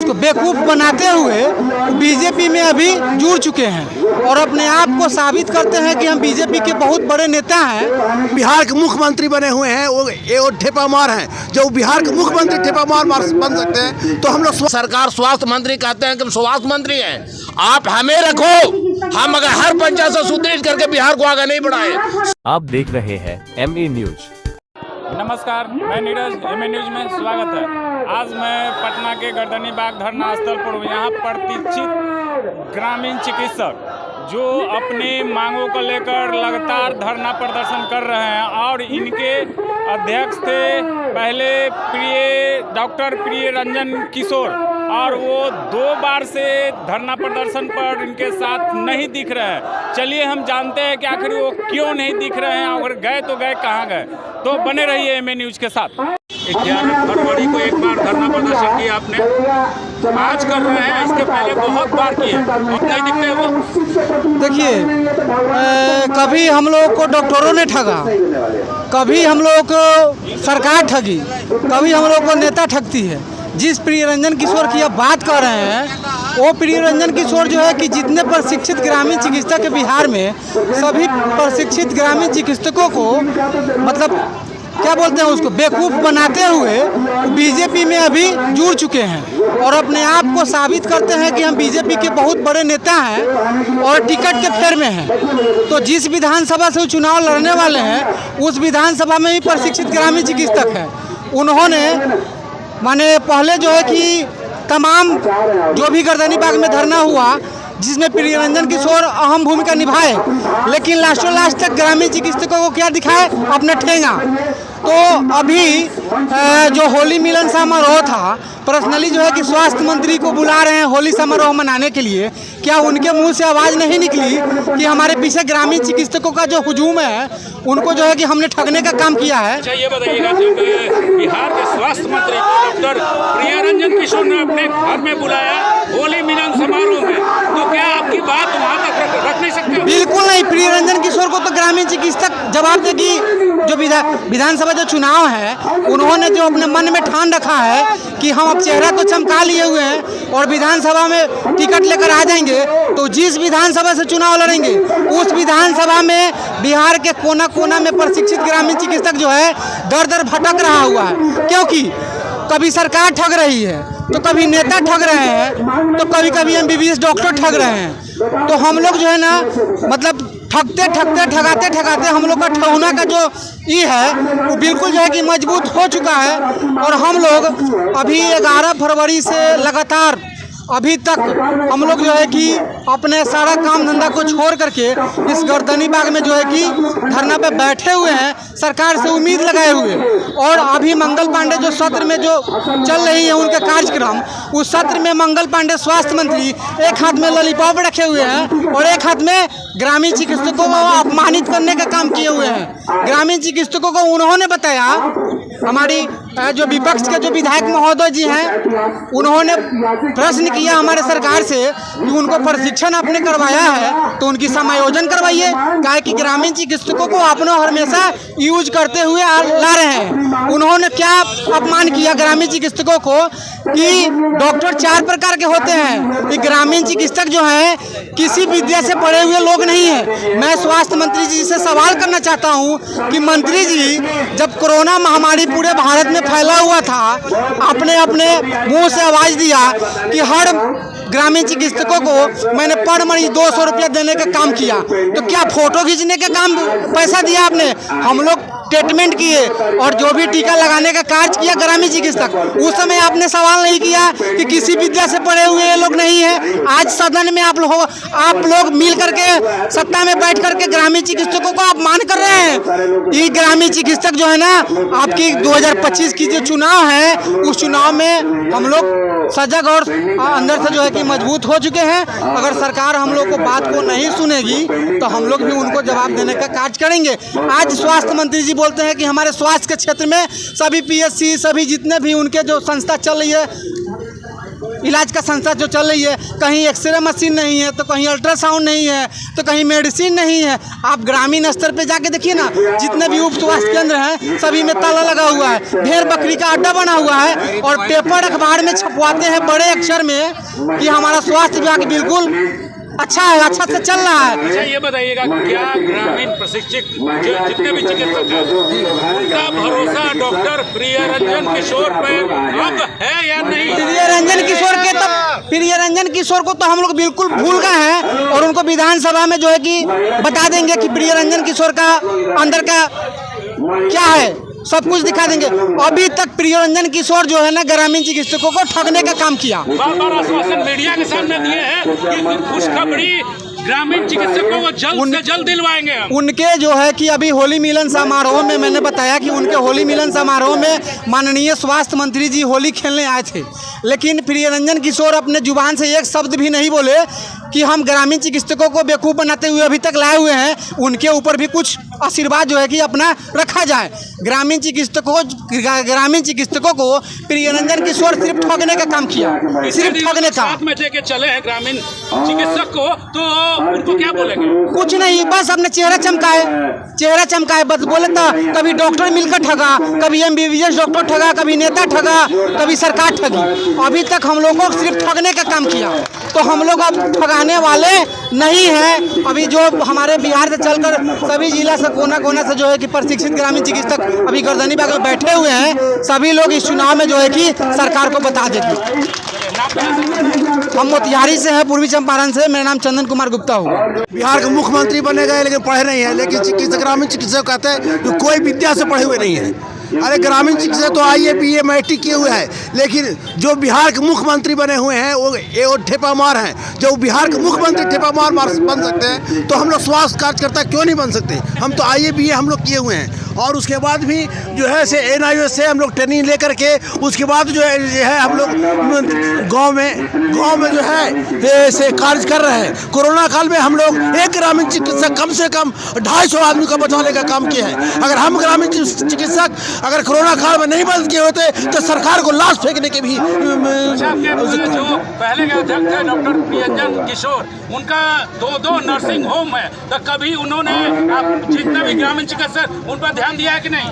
उसको बेवकूफ़ बनाते हुए बीजेपी में अभी जुड़ चुके हैं और अपने आप को साबित करते हैं कि हम बीजेपी के बहुत बड़े नेता हैं। बिहार के मुख्यमंत्री बने हुए हैं, वो ठेपा मार हैं। जो बिहार के मुख्यमंत्री ठेपा मार बन सकते हैं तो हम लोग सरकार स्वास्थ्य मंत्री कहते हैं कि हम स्वास्थ्य मंत्री हैं, आप हमें रखो, हम अगर हर पंचायत से सुदृढ़ करके बिहार को आगे नहीं बढ़ाए। आप देख रहे हैं MA न्यूज। नमस्कार, मैं नीरज, MA न्यूज में स्वागत है। आज मैं पटना के गर्दनी बाग धरना स्थल पर हूँ। यहाँ प्रतिष्ठित ग्रामीण चिकित्सक जो अपनी मांगों को लेकर लगातार धरना प्रदर्शन कर रहे हैं और इनके अध्यक्ष थे पहले डॉक्टर प्रिय रंजन किशोर और वो 2 बार से धरना प्रदर्शन पर इनके साथ नहीं दिख रहे हैं। चलिए हम जानते हैं कि आखिर वो क्यों नहीं दिख रहे हैं, अगर गए तो गए कहाँ गए। तो बने रहिए MA न्यूज के साथ। 11 फरवरी को एक बार धरना प्रदर्शन किया आपने, आज कर रहे हैं, इसके पहले बहुत बार किए, अब नहीं दिखते वो। देखिए, कभी हम लोग को डॉक्टरों ने ठगा, कभी हम लोग को सरकार ठगी, कभी हम लोग को नेता ठगती है। जिस प्रिय रंजन किशोर की आप बात कर रहे हैं, वो प्रिय रंजन किशोर जो है कि जितने प्रशिक्षित ग्रामीण चिकित्सक के बिहार में, सभी प्रशिक्षित ग्रामीण चिकित्सकों को मतलब क्या बोलते हैं उसको बेवकूफ़ बनाते हुए बीजेपी में अभी जुड़ चुके हैं और अपने आप को साबित करते हैं कि हम बीजेपी के बहुत बड़े नेता हैं और टिकट के फेर में हैं। तो जिस विधानसभा से वो चुनाव लड़ने वाले हैं, उस विधानसभा में भी प्रशिक्षित ग्रामीण चिकित्सक हैं। उन्होंने माने पहले जो है कि तमाम जो भी गर्दनी बाग में धरना हुआ जिसमें प्रिय रंजन किशोर अहम भूमिका निभाए, लेकिन लास्ट तक ग्रामीण चिकित्सकों को क्या दिखाए, अपना ठेंगा। तो अभी जो होली मिलन समारोह था, पर्सनली जो है कि स्वास्थ्य मंत्री को बुला रहे हैं होली समारोह मनाने के लिए। क्या उनके मुंह से आवाज़ नहीं निकली कि हमारे पीछे ग्रामीण चिकित्सकों का जो हुजूम है, उनको जो है कि हमने ठगने का काम किया है। अच्छा ये बताइएगा, जब बिहार के स्वास्थ्य मंत्री डॉक्टर प्रिय रंजन किशोर ने अपने घर में बुलाया होली मिलन समारोह में, तो क्या आपकी बात वहाँ तक रख नहीं सकते? बिल्कुल नहीं। प्रिय रंजन किशोर को तो ग्रामीण चिकित्सक जवाब देगी। जो विधानसभा जो चुनाव है, उन्होंने जो अपने मन में ठान रखा है कि हम अब चेहरा तो चमका लिए हुए हैं और विधानसभा में टिकट लेकर आ जाएंगे, तो जिस विधानसभा से चुनाव लड़ेंगे उस विधानसभा में बिहार के कोना कोना में प्रशिक्षित ग्रामीण चिकित्सक जो है दर भटक रहा हुआ है। क्योंकि कभी सरकार ठग रही है, तो कभी नेता ठग रहे हैं, तो कभी कभी MBBS डॉक्टर ठग रहे हैं। तो हम लोग जो है ना, मतलब ठगाते हम लोग का ठहना का जो ये है वो बिल्कुल जो है कि मजबूत हो चुका है। और हम लोग अभी 11 फरवरी से लगातार अभी तक हम लोग जो है कि अपने सारा काम धंधा को छोड़ करके इस गर्दनी बाग में जो है कि धरना पे बैठे हुए हैं, सरकार से उम्मीद लगाए हुए। और अभी मंगल पांडे जो सत्र में जो चल रही है उनके कार्यक्रम, उस सत्र में मंगल पांडे स्वास्थ्य मंत्री एक हाथ में लॉलीपॉप रखे हुए हैं और एक हाथ में ग्रामीण चिकित्सकों को अपमानित करने का काम किए हुए हैं। ग्रामीण चिकित्सकों को उन्होंने बताया, हमारी जो विपक्ष के जो विधायक महोदय जी हैं, उन्होंने प्रश्न किया हमारे सरकार से कि उनको प्रशिक्षण आपने करवाया है तो उनकी समायोजन करवाइए, काहे कि ग्रामीण चिकित्सकों को अपना हमेशा यूज करते हुए ला रहे हैं। उन्होंने क्या अपमान किया ग्रामीण चिकित्सकों को कि डॉक्टर 4 प्रकार के होते हैं। कि ग्रामीण चिकित्सक जो है किसी विद्या से पढ़े हुए लोग नहीं है। मैं स्वास्थ्य मंत्री जी से सवाल करना चाहता हूँ कि मंत्री जी, जब कोरोना महामारी पूरे भारत में फैला हुआ था, आपने अपने मुंह से आवाज दिया कि हर ग्रामीण चिकित्सकों को मैंने पर मरीज 200 रुपया देने का काम किया, तो क्या फोटो खींचने का काम पैसा दिया आपने? हम लोग ट्रीटमेंट किए और जो भी टीका लगाने का कार्य किया ग्रामीण चिकित्सक, उस समय आपने सवाल नहीं किया कि किसी विद्या से पढ़े हुए ये लोग नहीं है। आज सदन में आप लोग मिल करके सत्ता में बैठ करके ग्रामीण चिकित्सकों को अपमान कर रहे हैं। ये ग्रामीण चिकित्सक जो है ना, आपकी 2025 की जो चुनाव है, उस चुनाव में हम लोग सजग और अंदर से जो है कि मजबूत हो चुके हैं। अगर सरकार हम लोग को बात को नहीं सुनेगी तो हम लोग भी उनको जवाब देने का कार्य करेंगे। आज स्वास्थ्य मंत्री जी बोलते हैं कि हमारे स्वास्थ्य के क्षेत्र में सभी PSC, सभी जितने भी उनके जो संस्था चल रही है, इलाज का संस्था जो चल रही है, कहीं एक्सरे मशीन नहीं है, तो कहीं अल्ट्रासाउंड नहीं है, तो कहीं मेडिसिन नहीं है। आप ग्रामीण स्तर पे जाके देखिए ना, जितने भी उप स्वास्थ्य केंद्र हैं सभी में ताला लगा हुआ है, भेड़ बकरी का अड्डा बना हुआ है, और पेपर अखबार में छपवाते हैं बड़े अक्षर में कि हमारा स्वास्थ्य विभाग बिल्कुल अच्छा है, अच्छा से चल रहा है। अच्छा ये बताइएगा, क्या ग्रामीण प्रशिक्षित जितने भी चिकित्सक हैं उनका भरोसा डॉक्टर प्रियरंजन किशोर पे अब है या नहीं? प्रियरंजन किशोर को तो हम लोग बिल्कुल भूल गए हैं, और उनको विधानसभा में जो है कि बता देंगे कि प्रियरंजन किशोर का अंदर का क्या है, सब कुछ दिखा देंगे। अभी तक प्रियरंजन किशोर जो है ना, ग्रामीण चिकित्सकों को ठगने का काम किया। बार-बार आश्वासन मीडिया के सामने दिए हैं कि खुशखबरी ग्रामीण चिकित्सकों को जल्द से जल्द दिलवाएंगे। उनके जो है कि अभी होली मिलन समारोह में मैंने बताया कि उनके होली मिलन समारोह में माननीय स्वास्थ्य मंत्री जी होली खेलने आए थे, लेकिन प्रियरंजन किशोर अपने जुबान से एक शब्द भी नहीं बोले कि हम ग्रामीण चिकित्सकों को बेवकूफ़ बनाते हुए अभी तक लाए हुए हैं। उनके ऊपर भी कुछ आशीर्वाद जो है कि अपना रखा जाए। ग्रामीण चिकित्सकों को प्रियरंजन किशोर सिर्फ ठगने का काम किया, सिर्फ ठगने का। साथ में लेके चले हैं ग्रामीण चिकित्सक को, तो उनको क्या बोलेंगे? कुछ नहीं, बस अपने चेहरा चमकाए बस बोले तो कभी डॉक्टर मिलकर ठगा, कभी MBBS डॉक्टर ठगा, कभी नेता ठगा, कभी सरकार ठगी। अभी तक हम लोगों को सिर्फ ठगने का काम किया, तो हम लोग अब ठगाने वाले नहीं हैं। अभी जो हमारे बिहार से चलकर सभी जिला से कोना कोना से जो है कि प्रशिक्षित ग्रामीण चिकित्सक अभी गर्दनी बाग में बैठे हुए हैं, सभी लोग इस चुनाव में जो है कि सरकार को बता देंगे। हम मोतिहारी से हैं, पूर्वी चंपारण से। मेरा नाम चंदन कुमार गुप्ता हुआ। बिहार के मुख्यमंत्री बने गए लेकिन पढ़े नहीं है, लेकिन चिकित्सक ग्रामीण चिकित्सक कहते हैं कि कोई विद्या से पढ़े हुए नहीं है। अरे ग्रामीण चिकित्सक तो IAS BA मैट्रिक किए हुए हैं, लेकिन जो बिहार के मुख्यमंत्री बने हुए हैं वो ठेपा मार हैं। जो बिहार के मुख्यमंत्री ठेपा मार बन सकते हैं, तो हम लोग स्वास्थ्य कार्यकर्ता क्यों नहीं बन सकते? हम तो IAS BA हम लोग किए हुए हैं, और उसके बाद भी जो है से NIOS से हम लोग ट्रेनिंग लेकर के उसके बाद जो है हम लोग गांव में जो है से कार्य कर रहे हैं। कोरोना काल में हम लोग एक ग्रामीण चिकित्सक कम से कम 250 आदमी को बचाने का काम किया है। अगर हम ग्रामीण चिकित्सक अगर कोरोना काल में नहीं बंद किए होते तो सरकार को लाश फेंकने के भी। जो पहले के अध्यक्ष थे डॉक्टर प्रियरंजन किशोर, उनका 2 नर्सिंग होम है, तो कभी उन्होंने जितने भी ग्रामीण चिकित्सक उन पर ध्यान दिया है कि नहीं?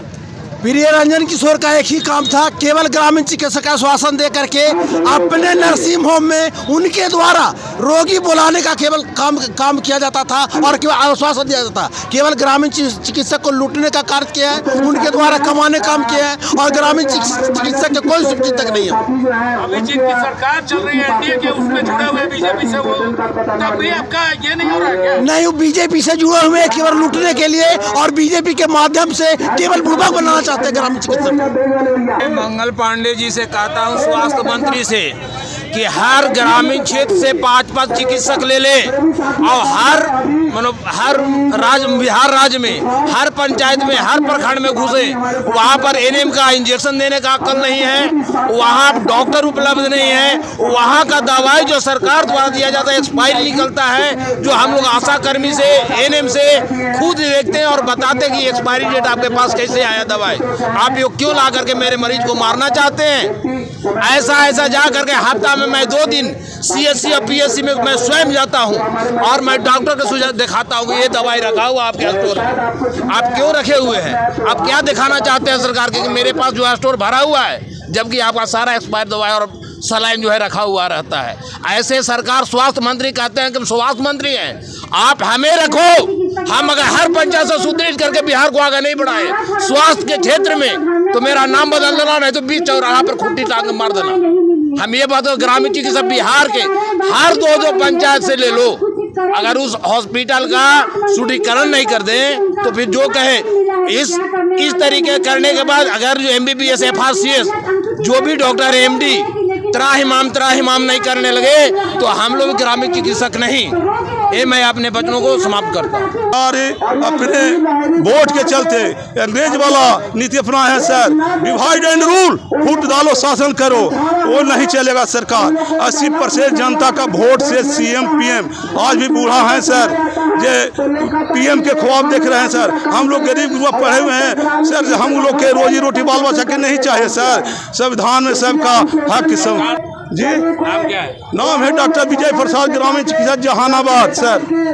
प्रियरंजन किशोर का एक ही काम था, केवल ग्रामीण चिकित्सक आश्वासन दे करके अपने नर्सिंग होम में उनके द्वारा रोगी बुलाने का केवल काम किया जाता था, और केवल आश्वासन दिया जाता था। केवल ग्रामीण चिकित्सक को लूटने का कार्य किया है, उनके द्वारा कमाने काम किया है, और ग्रामीण चिकित्सक के कोई सुख तक नहीं है। अभी जिनकी सरकार चल रही है NDA के, उसमें जुड़े हुए बीजेपी से, वो तब भी आपका ये नहीं हो रहा है क्या? नहीं, वो बीजेपी से जुड़े हुए केवल लूटने के लिए, और बीजेपी के माध्यम से केवल बुड़बक बनाना चाहते हैं ग्रामीण चिकित्सक। मंगल पांडे जी से कहता हूँ, स्वास्थ्य मंत्री से, कि हर ग्रामीण क्षेत्र से 5-5 चिकित्सक ले ले, और हर बिहार राज्य में हर पंचायत में हर प्रखंड में घुसे। वहाँ पर NM का इंजेक्शन देने का अक्ल नहीं है, वहाँ डॉक्टर उपलब्ध नहीं है, वहाँ का दवाई जो सरकार द्वारा दिया जाता है एक्सपायरी निकलता है, जो हम लोग आशा कर्मी से NM से खुद देखते हैं और बताते हैं कि एक्सपायरी डेट आपके पास कैसे आया दवाई, आप ये क्यों ला करके मेरे मरीज को मारना चाहते हैं? ऐसा जा करके हफ्ता में मैं 2 दिन CSC और PSC में मैं स्वयं जाता हूँ, और मैं डॉक्टर को सुझाव दिखाता हूँ कि ये दवाई रखा हुआ आपके स्टोर में, आप क्यों रखे हुए हैं? आप क्या दिखाना चाहते हैं सरकार के कि मेरे पास जो है स्टोर भरा हुआ है, जबकि आपका सारा एक्सपायर दवाई और सलाइन जो है रखा हुआ रहता है। ऐसे सरकार स्वास्थ्य मंत्री कहते हैं कि हम स्वास्थ्य मंत्री हैं, आप हमें रखो। हम अगर हर पंचायत से सुदृढ़ करके बिहार को आगे नहीं बढ़ाए स्वास्थ्य के क्षेत्र में, तो मेरा नाम बदल देना, नहीं तो बीच चौराहा पर खुट्टी टांग मार देना। हम ये बात ग्रामीण चिकित्सक बिहार के हर 2 पंचायत से ले लो, अगर उस हॉस्पिटल का सुदृढ़ीकरण नहीं कर दें, तो फिर जो कहे इस तरीके करने के बाद अगर जो MBBS FRCS जो भी डॉक्टर MD त्राहिमाम नहीं करने लगे, तो हम लोग ग्रामीण चिकित्सक नहीं। ये मैं अपने बचनों को समाप्त करता हूँ। और अपने वोट के चलते अंग्रेज वाला नीति अपना है सर, डिवाइड एंड रूल, फूट डालो शासन करो, वो नहीं चलेगा सरकार। 80% जनता का वोट से CM PM आज भी बूढ़ा है सर, ये PM के ख्वाब देख रहे हैं सर। हम लोग गरीब गुरुआ पढ़े हुए हैं सर, हम लोग के रोजी रोटी बाल बच्चा के नहीं चाहिए सर। संविधान में सबका हक सब जी नाम क्या है? नाम है डॉक्टर विजय प्रसाद, ग्रामीण चिकित्सक, जहानाबाद सर।